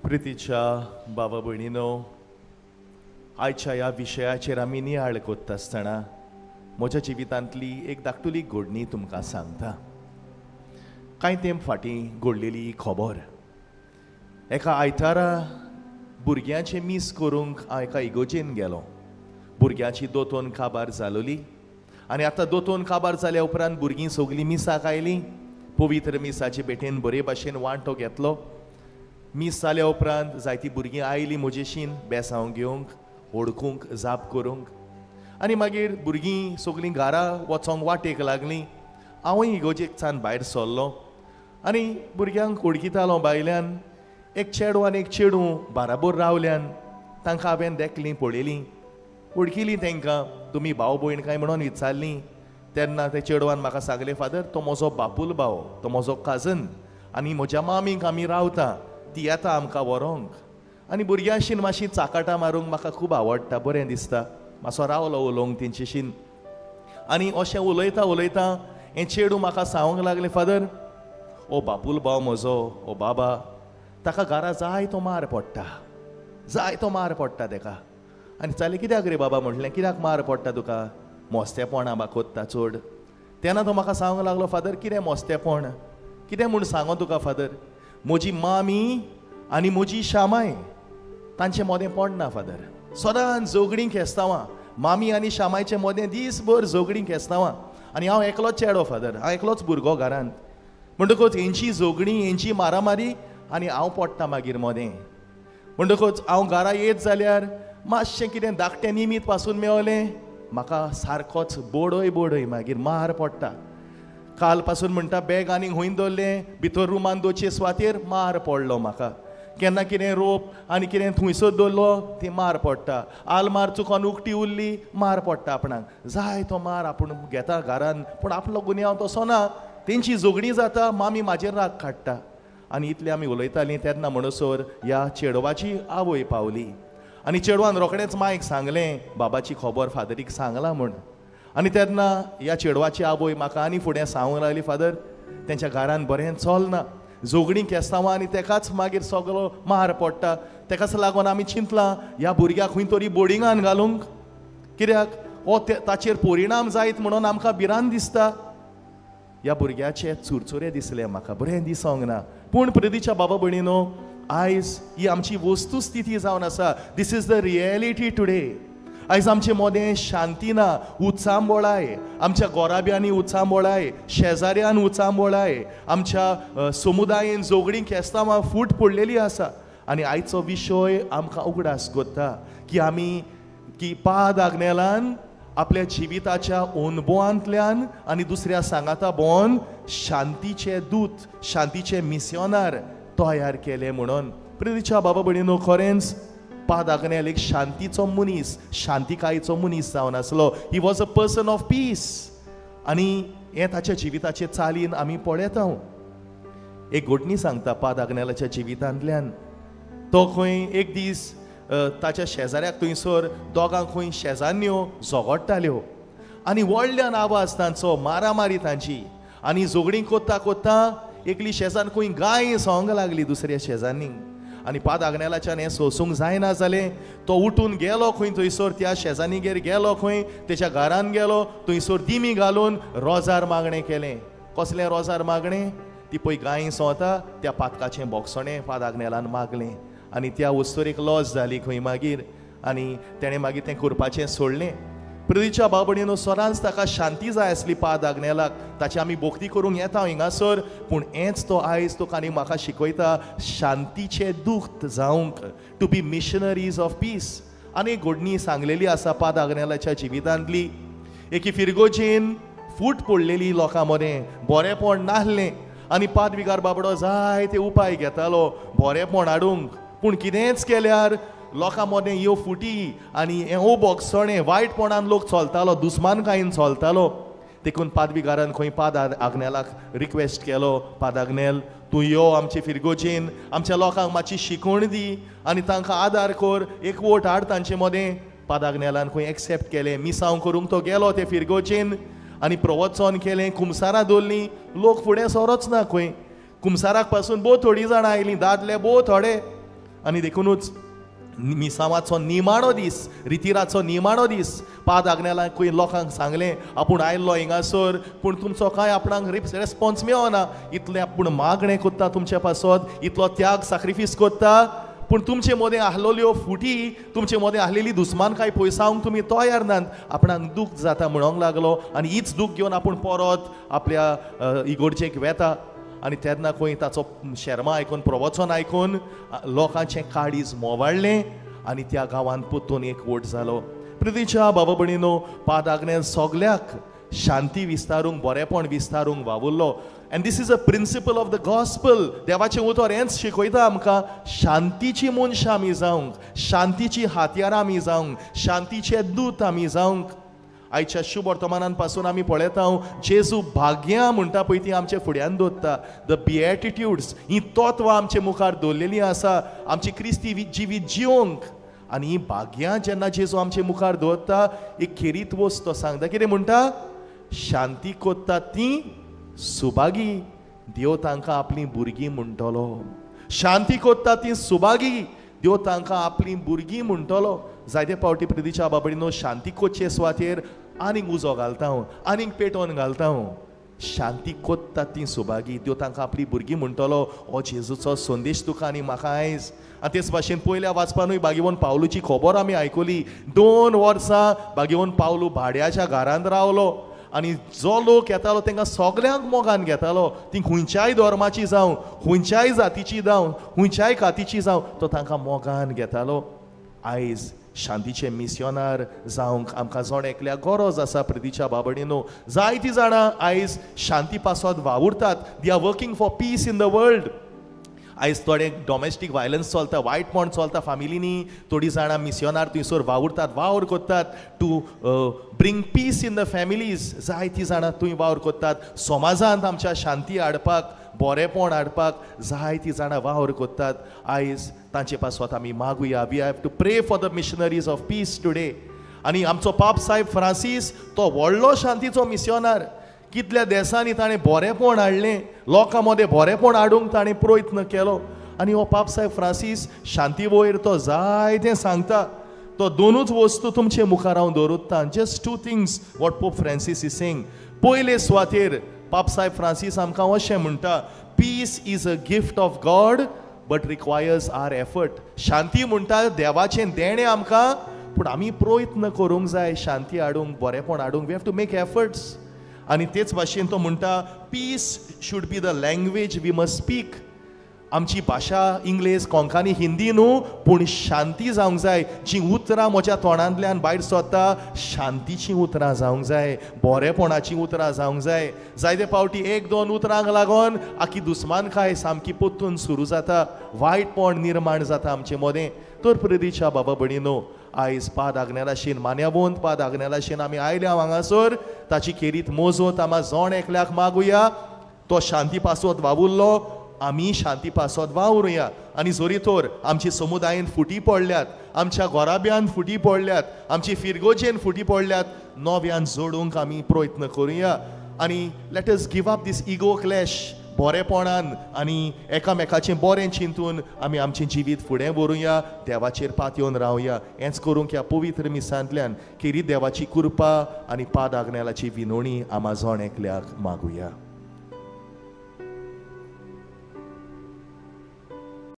प्रितीच्या बाबा भयणीनो, आयच्या ह्या विशयाचेर आमी नियाळ कोत्ता आसतना म्हज्या जिवितांतली एक धाकटुली घडणी तुमकां सांगता. कांय तेंप फाटीं घडलेली खबर. एका आयतारा भुरग्यांचें मीस करूंक हांव एका इगोजेन गेलो. भुरग्यांची दोतोन काबार जालोली आनी आतां दोतोन काबार जाल्या उपरांत भुरगीं सगलीं मिसाक आयलीं. पवित्र मिसाचे भेटेन बरे भाशेन वांटो घेतलो. मीस जाल्या उपरांत जायतीं भुरगीं आयलीं म्हजेशीन बेसांव घेवंक, ओडकूंक, जाप करूंक. आनी मागीर भुरगीं सगलीं घरा वचोंक वाटेक लागलीं. हांवूय इगोजेकच्यान भायर सरलो आनी भुरग्यांक ओळखितालो भायल्यान. एक चेडो आनी एक चेडू बाराबोर रावल्यान. तांकां हांवें देखलीं, पळयलीं, वळखिलीं तांकां. तुमी भाव भयण काय म्हणून विचारलीं. तेन्ना ते चेडवान म्हाका सांगलें, फादर तो म्हजो बापूल भाव, तो म्हजो काजन, आनी म्हज्या मामीक आमी रावता, ती येता आमकां व्हरोंक. आनी भुरग्यांशीन मातशी चाकाटां मारूंक म्हाका खूब आवडटा, बरें दिसता. मातसो रावलो उलोवंक तेंचेशीन. आनी अशें उलयता उलयता हें चेडू म्हाका सांगूंक लागलें, फादर ओ बापूल भाव म्हजो, ओ बाबा, ताका घरा जायतो मार पडटा, जायतो मार पडटा ताका. आनी जालें कित्याक रे बाबा म्हटलें, कित्याक मार पडटा तुका? मोस्तेपणां बा कोत्ता चड. तेन्ना तो म्हाका सांगूंक लागलो, फादर कितें मोस्तेपण, कितें म्हूण सांगो तुका फादर? म्हजी मामी आनी म्हजी शामाय तांचें मोदें पडना फादर. सदांच झगडीं खेस्तावां. मामी आनी शामायचें मोदें दीसभर झगडीं खेस्तावां. आनी हांव एकलोच चेडो फादर, हांव एकलोच भुरगो घरांत. म्हणटकूच हेंची झगडीं, हेंची मारामारी आनी हांव पडटा मागीर मोदें. म्हणटकूच हांव घरा येत जाल्यार मातशें कितें धाकटें निमीत पासून मेवलें, म्हाका सारकोच बोडय बोडय मागीर मार पडटा. काल पासून म्हणटा बॅग आनीक हूंय दवरलें, भितर रुमान दोचे सुवातेर मार पडलो म्हाका. केन्ना कितें रोप आनी कितें थंयसर दवरलो ती मार पडटा. आलमार चुकोन उक्ती उरली, मार पडटा आपणाक. जाय तो मार आपूण घेता घरान. पूण आपलो गुन्यांव तसो ना. तेंची झगडीं जाता, मामी म्हाजेर राग काडटा. आनी इतलें आमी उलयतालीं तेन्ना म्हणसर ह्या चेडवाची आवय पावली. आनी चेडवान रोखडेंच मांयक सांगलें, बाबाची खबर फादरीक सांगला म्हूण. आनी तेन्ना ह्या चेडवाची आवय म्हाका आनी फुडें सांगूंक लागली, फादर तेंच्या घरान बरें चलना, झगडीं केस्तांवां आनी तेकाच मागीर सगळो मार पडटा. तेकाच लागून आमी चिंतलां ह्या भुरग्याक खंय तरी बोर्डिंगान घालूंक. कित्याक हो ताचेर परिणाम जायत म्हणून आमकां भिरांत दिसता. ह्या भुरग्याचे चुरचुरे दिसले म्हाका, बरें दिसोंक ना. पूण प्रितीच्या बाबा भयणीनो, आयज ही आमची वस्तुस्थिती जावन आसा. This is the reality today. आयज आमचें मोदें शांती ना, उत्सांबोळाय. आमच्या गोराब्यांनी उत्सांबोळाय, शेजाऱ्यान उत्सांबोळाय. आमच्या समुदायान झगडीं केस्तांवां फूट पडलेली आसा. आनी आयचो विशय आमकां उगडास कोत्ता की पाद आग्नेलान आपल्या जिविताच्या अनुभवांतल्यान आनी दुसऱ्या सांगाता भोंवन शांतीचे दूत, शांतीचे मिस्योनार तयार केले म्हणून. प्रितीच्या बाबा भयणीनो, खरेंच पाद आग्नेल एक शांतीचो मनीस, शांतिकायेचो मनीस जावन आसलो. He was a person of peace. आनी हें ताच्या जिविताचे चालीन आमी पळयता. एक घडणी सांगता पाद आग्नेलाच्या जिवितांतल्यान. तो खंय एक दीस ताच्या शेजाऱ्याक थंयसर दोगांक खंय शेजान्यो झगडटाल्यो आनी व्हडल्यान आवाज तांचो, मारामारी तांची. आनी झगडीं कोत्ता कोत्ता एकली शेजान खंय गाय सोंग लागली दुसऱ्या शेजान्नीक. आनी पाद आग्नेलाच्यान हें सोंसूंक जायना जालें. तो उठून गेलो खंय थंयसर त्या शेजानीगेर गेलो, खंय तेच्या घरान गेलो. थंयसर दिमी घालून रोजार मागणें केलें. कसलें रोजार मागणें? ती पळय गाय सोंता त्या पातकाचें बोगसणें पाद आग्नेलान मागलें. आनी त्या वस्तूर एक लॉस जाली खंय मागीर. आनी तेणें मागीर तें करपाचें सोडलें. प्रितीच्या बाबा भयणीनो, सदांच ताका शांती जाय आसली पाद आग्नेलाक. ताची आमी भोक्ती करूंक येता हिंगासर. पूण हेंच तो आयज तुका आनी म्हाका शिकयता, शांतीचे दूत जावंक, to be missionaries of peace. आनी घडणी सांगलेली आसा पाद आग्नेलाच्या जिवितांतली. एके फिरगोजेन फूट पडलेली लोकां मदें, बरेंपण नाहलें. आनी पाद विगार बाबडो जायते उपाय घेतालो बरेंपण हाडूंक. पूण कितेंच केल्यार लोकां मदें ह्यो फुटी आनी हो बोगसणें वायटपणान लोक चलतालो, दुस्मानकायेन चलतालो. देखून पाद विगारान खंय पाद आग्नेलाक रिक्वेस्ट केलो, पाद आग्नेल तूं यो आमचे फिरगोचेन, आमच्या लोकांक मातशी शिकवण दी आनी तांकां आदार कर, एकवोट हाड तांचे मदें. पाद आग्नेलान खंय एक्सेप्ट केलें. मिसांव करूंक तो गेलो ते फिरगोचेन आनी प्रवचन केलें, कुमसारां दवरलीं. लोक फुडें सरोच ना खंय. कुमसाराक पासून भोव थोडीं जाणां आयलीं, दादले भोव थोडे. आनी देखूनच मिसावाचो निमाणो दीस, रितीराचो निमाणो दीस पाद आग्नेलां खंय लोकांक सांगलें आपूण आयल्लो हिंगासर पूण तुमचो कांय आपणाक रेस्पॉन्स मेळना, इतलें आपूण मागणें कोत्ता तुमचे पासत, इतलो त्याग सॅक्रिफीस कोत्ता, पूण तुमचे मदें आहलेल्यो फुटी, तुमचे मदें आहलेली दुस्मानकाय पयसावंक तुमी तयार नात. आपणाक दूख जाता म्हणोंक लागलो आनी हीच दूख घेवन आपूण परत आपल्या इगोर्जेक वेता. आनी तेन्ना खंय ताचो शर्मा आयकून प्रवचन आयकून लोकांचें काळीज मोवाळ्ळें आनी त्या गांवांत पोत्तून एक वोट जालो. प्रितीच्या बाबा भयणीनो, पाद आग्नेन सगल्याक शांती विस्तारूंक, बरेपण विस्तारूंक वावुरलो. And this is a principle of the gospel. देवाचें उतर हेंच शिकयता आमकां, शांतीची मनशां आमी जावंक, शांतीची हातयारां आमी जावंक, शांतीचे दूत आमी जावंक. आयच्या शुभ वर्तमानान पासून आमी पळयता जेजू भाग्यां म्हणटा पळय ती आमचे फुड्यान दवरता. द बिएटिट्यूड्स ही तत्वां आमचे मुखार दवरलेलीं आसा आमची क्रिस्ती जिवीत जिवंक. आनी ही भाग्यां जेन्ना जेजू आमचे मुखार दवरता, एक खेरीत वस्त तो सांगता, कितें म्हणटा? शांती कोत्ता ती सुभागी, देव तांकां आपली भुरगीं म्हणटलो. शांती कोत्ता ती सुभागी, देव तांकां आपली भुरगीं म्हणटलो. जायते पावटी प्रितीच्या बाबडीनो शांती कोतचे सुवातेर आनीक उजो घालता हांव, आनीक पेटोवन घालता हांव. शांती कोत्ता ती सुभागी, देव तांकां आपली भुरगीं म्हणटलो. हो जेजूचो संदेश तुका आनी म्हाका आयज. आनी तेच भाशेन पयल्या वाचपानूय बागेवन पावलूची खबर आमी आयकली. 2 वर्सां बागेवन पावलू भाड्याच्या घरांत रावलो आनी जो लोक येतालो तांकां सगल्यांक मोगान घेतालो. ती खंयच्याय धर्माची जावं, खंयच्याय जातीची जावं, खंयच्याय खातीची जावं, तो तांकां मोगान घेतालो. आयज शांतीचे मिस्योनार जावंक आमकां जण एकल्याक गरज आसा. प्रितीच्या बाबडीनो, जायतीं जाणां आयज शांती पासत वावुरतात. They are working for piece in the world. आयज थोडे डॉमेस्टीक वायलन्स चलता, वायटपण चलता फॅमिलीनी. थोडीं जाणां मिस्योनार थंयसर वावुरतात, वावर कोत्तात to bring peace in the families. जायतीं जाणां थंय वावर कोत्तात समाजांत आमच्या शांती हाडपाक, बरेपण हाडपाक जायतीं जाणां वावर कोत्तात. आयज तांचे पासत आमी मागुया. वी हॅव टू प्रे for the missionaries of piece today. आनी आमचो पाप साहेब फ्रांसीस तो व्हडलो शांतीचो मिस्योनार. कितल्या देशांनी ताणें बरेपण हाडलें, लोकां मदें बरेपण हाडूंक ताणें प्रयत्न केलो. आनी हो पाप साहेब फ्रांसीस शांती वयर तो जायतें सांगता. तो 2च वस्तू तुमचे मुखार हांव दवरता. Just 2 things what Pope Francis is saying. पयले सुवातेर पाप साहेब फ्रांसीस आमकां अशें म्हणटा, peace is a gift of God but requires our effort. शांती म्हणटा देवाचें देणें आमकां, पूण आमी प्रयत्न करूंक जाय शांती हाडूंक, बरेपण हाडूंक. We have to make efforts. आनी तेच भाशेन तो म्हणटा, peace should be the language we must speak. आमची भाशा इंग्लीश, कोंकणी, हिंदी न्हू, पूण शांती जावंक जाय. जी उतरां म्हज्या तोंडांतल्यान भायर सरता, शांतीची उतरां जावंक जाय, बरेपणाची उतरां जावंक जाय. जायते पावटी 1-2 उतरांक लागून आखी दुस्मानकाय सामकी पोत्तून सुरू जाता, वायटपण निर्माण जाता आमचे मदें. तर प्रितीच्या बाबा भयणीनो, आयज पाद आग्नेलाशेन, मान्यवंत पाद आग्नेलाशेन आमी आयल्या हांगासर. ताची खेरीत मोजत आमी जण एकल्याक मागुया. तो शांती पासत वावुरलो, आमी शांती पासत वावरुया. आनी जोरी तर आमची समुदायान फुटी पडल्यात, आमच्या गोराब्यान फुटी पडल्यात, आमची फिरगोजेन फुटी पडल्यात, नव्यान जोडूंक आमी प्रयत्न करुया. आनी लेट अस गिव अप दीस इगो क्लॅश. बरेपणान आनी एकामेकाचें बरें चिंतून आमी आमचें जिवीत फुडें व्हरूया, देवाचेर पातयेवन रावया. हेंच करूंक ह्या पवित्र मिसांतल्यान खेरीत देवाची कृपा आनी पाद आग्नेलाची विनवणी आमा जण एकल्याक मागुया.